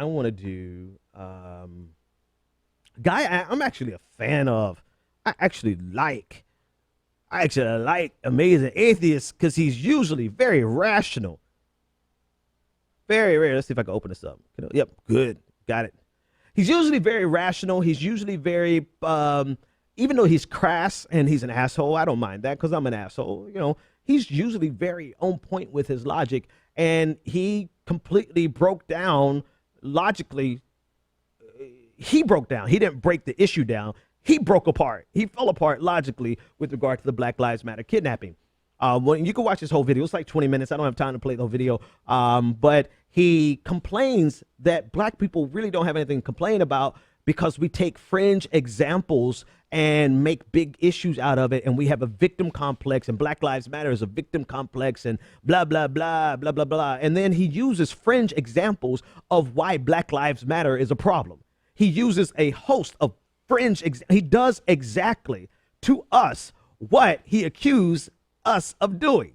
I want to do guy I'm actually a fan of. I actually like Amazing Atheist because he's usually very rational. Very rare. Let's see if I can open this up. Yep, good. Got it. He's usually very rational. He's usually very, even though he's crass and he's an asshole, I don't mind that because I'm an asshole. You know, he's usually very on point with his logic, and he completely broke down logically. He broke down. He didn't break the issue down. He broke apart. He fell apart logically with regard to the Black Lives Matter kidnapping. When you can watch this whole video, it's like 20 minutes. I don't have time to play the whole video. But he complains that black people really don't have anything to complain about because we take fringe examples and make big issues out of it. And we have a victim complex, and Black Lives Matter is a victim complex, and blah, blah, blah, blah, blah, blah. And then he uses fringe examples of why Black Lives Matter is a problem. He uses a host of fringe. He does exactly to us what he accused us of doing.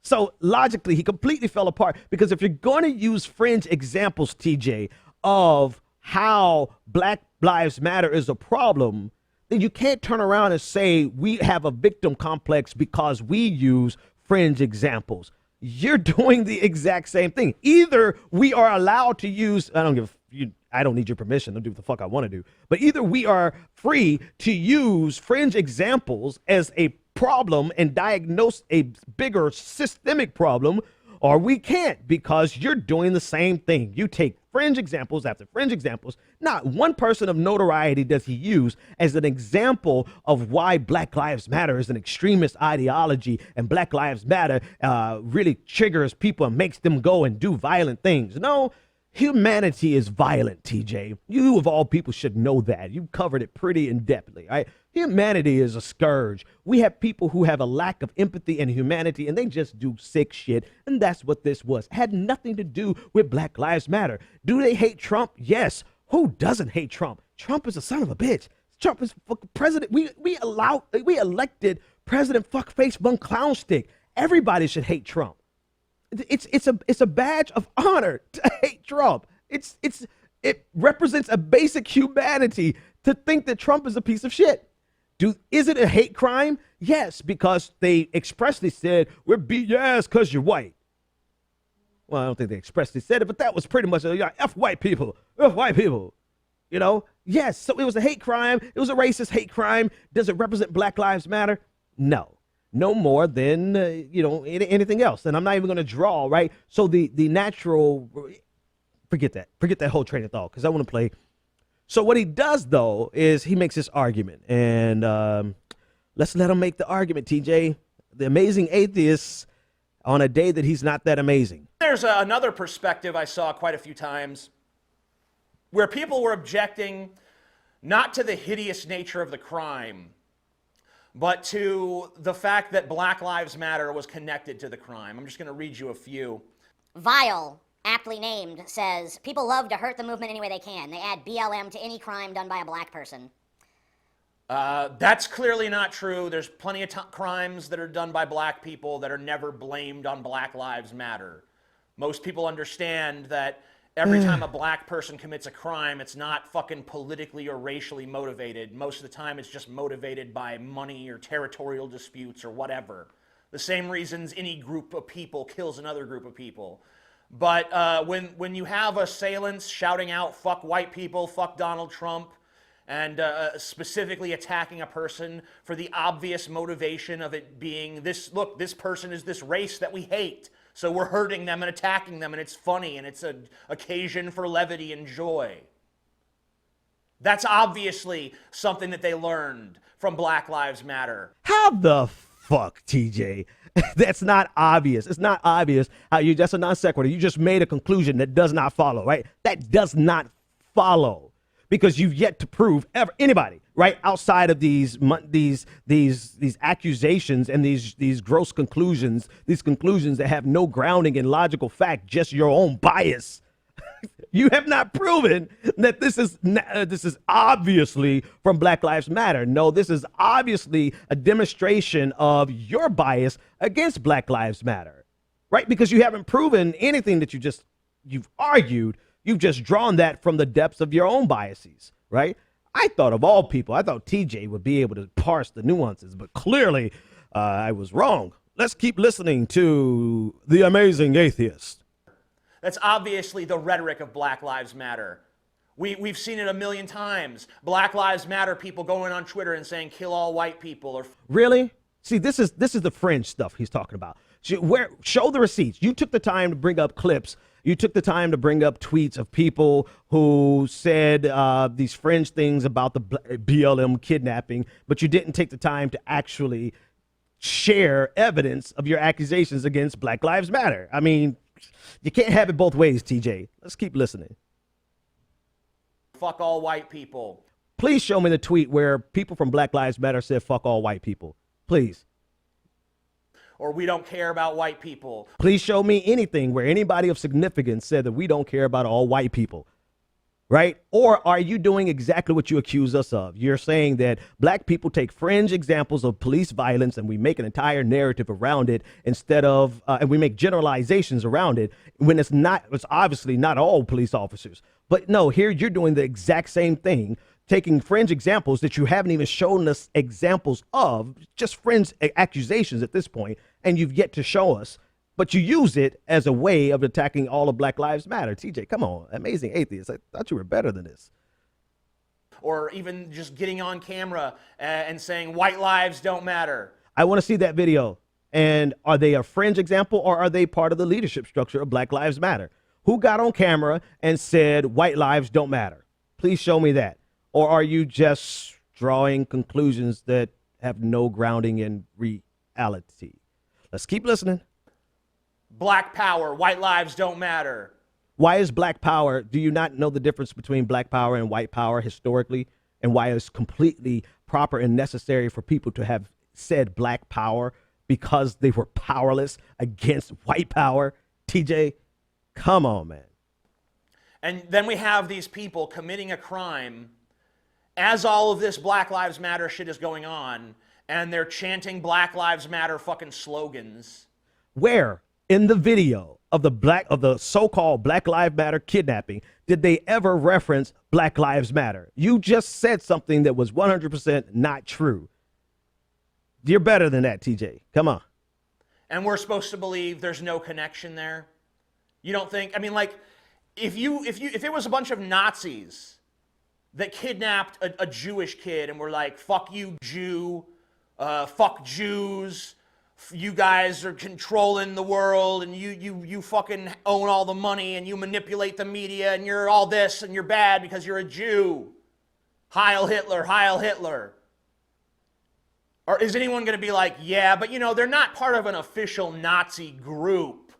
So logically, he completely fell apart, because if you're going to use fringe examples, TJ, of how Black Lives Matter is a problem, then you can't turn around and say we have a victim complex because we use fringe examples. You're doing the exact same thing. Either we are allowed to use, I don't need your permission to do what the fuck I want to do, but either we are free to use fringe examples as a problem and diagnose a bigger systemic problem, or we can't, because you're doing the same thing. You take fringe examples after fringe examples. Not one person of notoriety does he use as an example of why Black Lives Matter is an extremist ideology, and Black Lives Matter really triggers people and makes them go and do violent things. No, humanity is violent, TJ. You of all people should know that. You covered it pretty in-depthly, right? Humanity is a scourge. We have people who have a lack of empathy and humanity, and they just do sick shit. And that's what this was. It had nothing to do with Black Lives Matter. Do they hate Trump? Yes. Who doesn't hate Trump? Trump is a son of a bitch. Trump is fucking president. We elected President Fuckface Bun Clown Stick. Everybody should hate Trump. It's a badge of honor to hate Trump. It represents a basic humanity to think that Trump is a piece of shit. Is it a hate crime? Yes, because they expressly said we're BS because you're white. Well, I don't think they expressly said it, but that was pretty much F white people, F white people. You know, yes. So it was a hate crime. It was a racist hate crime. Does it represent Black Lives Matter? No. No more than, anything else. And I'm not even going to draw, right? So the natural, forget that whole train of thought, because I want to play. So what he does, though, is he makes this argument. And let's let him make the argument, TJ. The amazing atheist on a day that he's not that amazing. There's another perspective I saw quite a few times where people were objecting not to the hideous nature of the crime, but to the fact that Black Lives Matter was connected to the crime. I'm just going to read you a few. Vile, aptly named, says, people love to hurt the movement any way they can. They add BLM to any crime done by a black person. That's clearly not true. There's plenty of crimes that are done by black people that are never blamed on Black Lives Matter. Most people understand that every time a black person commits a crime, it's not fucking politically or racially motivated. Most of the time, it's just motivated by money or territorial disputes or whatever. The same reasons any group of people kills another group of people. But when you have assailants shouting out, fuck white people, fuck Donald Trump, and specifically attacking a person for the obvious motivation of it being this, look, this person is this race that we hate. So we're hurting them and attacking them, and it's funny, and it's an occasion for levity and joy. That's obviously something that they learned from Black Lives Matter. How the fuck, TJ? That's not obvious. It's not obvious how that's a non sequitur. You just made a conclusion that does not follow, right? That does not follow, because you've yet to prove anybody, right, outside of these accusations and these gross conclusions, these conclusions that have no grounding in logical fact, just your own bias. You have not proven that this is obviously from Black Lives Matter. No, this is obviously a demonstration of your bias against Black Lives Matter, right? Because you haven't proven anything that you just you've argued, you've just drawn that from the depths of your own biases, right? I thought of all people, I thought TJ would be able to parse the nuances, but clearly I was wrong. Let's keep listening to the amazing atheist. That's obviously the rhetoric of Black Lives Matter. We've seen it a million times. Black Lives Matter people going on Twitter and saying kill all white people. Or really? See, this is the fringe stuff he's talking about. Show the receipts. You took the time to bring up clips. You took the time to bring up tweets of people who said these fringe things about the BLM kidnapping, but you didn't take the time to actually share evidence of your accusations against Black Lives Matter. I mean, you can't have it both ways, TJ. Let's keep listening. Fuck all white people. Please show me the tweet where people from Black Lives Matter said fuck all white people. Please. Or we don't care about white people. Please show me anything where anybody of significance said that we don't care about all white people, right? Or are you doing exactly what you accuse us of? You're saying that black people take fringe examples of police violence and we make an entire narrative around it instead of, and we make generalizations around it when it's obviously not all police officers. But no, here you're doing the exact same thing, taking fringe examples that you haven't even shown us examples of, just fringe accusations at this point, and you've yet to show us, but you use it as a way of attacking all of Black Lives Matter. TJ, come on, amazing atheist. I thought you were better than this. Or even just getting on camera and saying white lives don't matter. I want to see that video. And are they a fringe example or are they part of the leadership structure of Black Lives Matter? Who got on camera and said white lives don't matter? Please show me that. Or are you just drawing conclusions that have no grounding in reality? Let's keep listening. Black power, white lives don't matter. Why is black power? Do you not know the difference between black power and white power historically? And why it's completely proper and necessary for people to have said black power because they were powerless against white power? TJ, come on, man. And then we have these people committing a crime as all of this Black Lives Matter shit is going on, and they're chanting Black Lives Matter fucking slogans. Where in the video of the so-called Black Lives Matter kidnapping did they ever reference Black Lives Matter? You just said something that was 100% not true. You're better than that, TJ. Come on. And we're supposed to believe there's no connection there? You don't think? I mean, like, if it was a bunch of Nazis that kidnapped a Jewish kid and were like, fuck you, Jew, fuck Jews, you guys are controlling the world and you fucking own all the money and you manipulate the media and you're all this and you're bad because you're a Jew. Heil Hitler, Heil Hitler. Or is anyone going to be like, yeah, but you know, they're not part of an official Nazi group?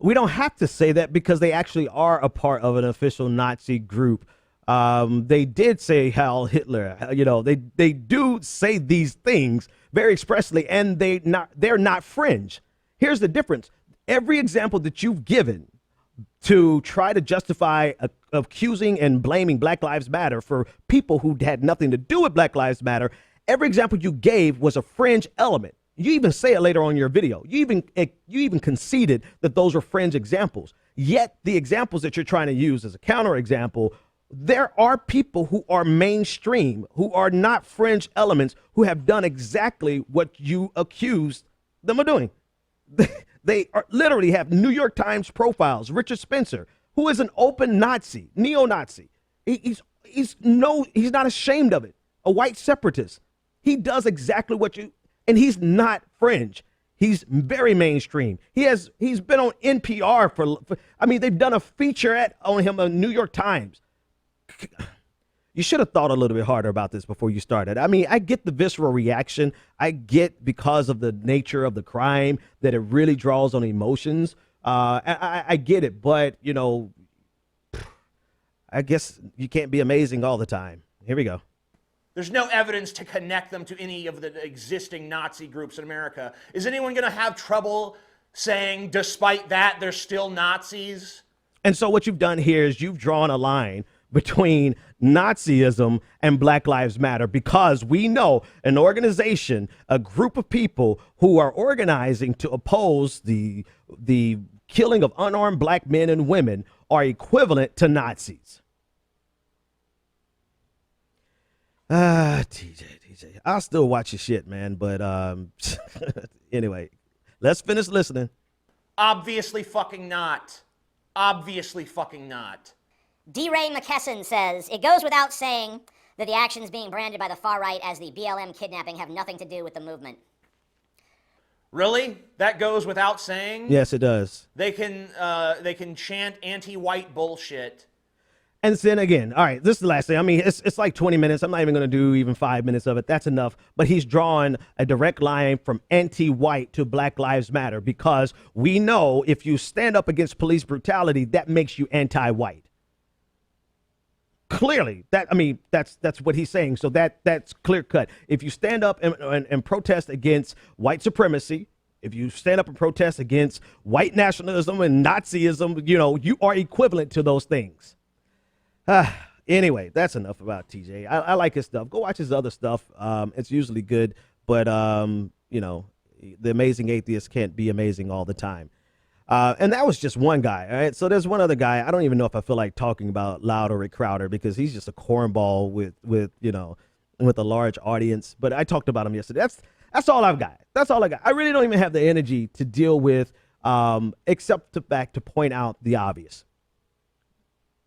We don't have to say that because they actually are a part of an official Nazi group. They did say Heil Hitler, you know, they do say these things very expressly, and they're not fringe. Here's the difference. Every example that you've given to try to justify accusing and blaming Black Lives Matter for people who had nothing to do with Black Lives Matter, every example you gave was a fringe element. You even say it later on in your video. You even conceded that those were fringe examples. Yet the examples that you're trying to use as a counterexample, there are people who are mainstream, who are not fringe elements, who have done exactly what you accused them of doing. They literally have New York Times profiles. Richard Spencer, who is an open Nazi, neo-Nazi. He's not ashamed of it. A white separatist. He does exactly what you, and he's not fringe. He's very mainstream. He's been on NPR for I mean, they've done a featurette on him on New York Times. You should have thought a little bit harder about this before you started. I mean, I get the visceral reaction. I get because of the nature of the crime that it really draws on emotions. I get it, but you know, I guess you can't be amazing all the time. Here we go. There's no evidence to connect them to any of the existing Nazi groups in America. Is anyone going to have trouble saying, despite that, they're still Nazis? And so what you've done here is you've drawn a line between Nazism and Black Lives Matter, because we know an organization, a group of people who are organizing to oppose the killing of unarmed black men and women are equivalent to Nazis. TJ, I'll still watch your shit, man. But anyway, let's finish listening. Obviously fucking not. Obviously fucking not. D. Ray McKesson says, it goes without saying that the actions being branded by the far right as the BLM kidnapping have nothing to do with the movement. Really? That goes without saying? Yes, it does. They can chant anti-white bullshit. And then again, all right, this is the last thing. I mean, it's like 20 minutes. I'm not even going to do even 5 minutes of it. That's enough. But he's drawn a direct line from anti-white to Black Lives Matter, because we know if you stand up against police brutality, that makes you anti-white. Clearly, that's what he's saying. So that's clear cut. If you stand up and protest against white supremacy, if you stand up and protest against white nationalism and Nazism, you are equivalent to those things. Anyway, that's enough about TJ. I like his stuff. Go watch his other stuff. It's usually good, but the amazing atheist can't be amazing all the time. And that was just one guy. All right. So there's one other guy. I don't even know if I feel like talking about Loud or Rick Crowder, because he's just a cornball with a large audience. But I talked about him yesterday. That's all I've got. That's all I got. I really don't even have the energy to deal with, except the fact to point out the obvious.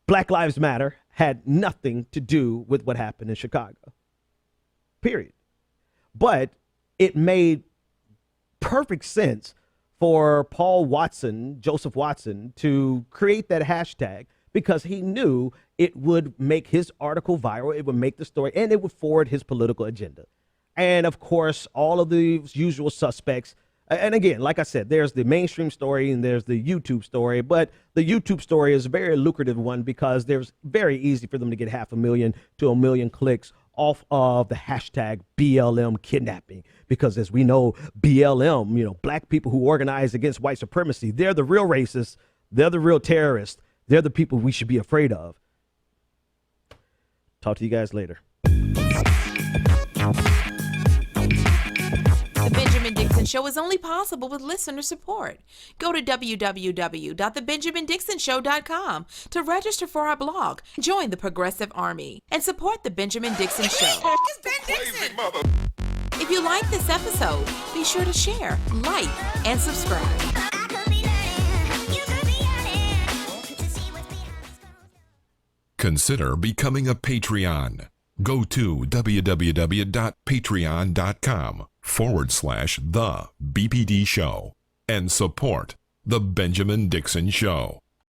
Black Lives Matter had nothing to do with what happened in Chicago. Period. But it made perfect sense for Joseph Watson, to create that hashtag, because he knew it would make his article viral, it would make the story, and it would forward his political agenda. And of course, all of the usual suspects. And again, like I said, there's the mainstream story and there's the YouTube story, but the YouTube story is a very lucrative one, because there's very easy for them to get 500,000 to 1 million clicks off of the hashtag BLM kidnapping. Because as we know, BLM, black people who organize against white supremacy, they're the real racists. They're the real terrorists. They're the people we should be afraid of. Talk to you guys later. The Benjamin Dixon Show is only possible with listener support. Go to www.thebenjamindixonshow.com to register for our blog, join the Progressive Army, and support The Benjamin Dixon Show. It's Ben Dixon! If you like this episode, be sure to share, like, and subscribe. Consider becoming a Patreon. Go to www.patreon.com/The BPD Show and support The Benjamin Dixon Show.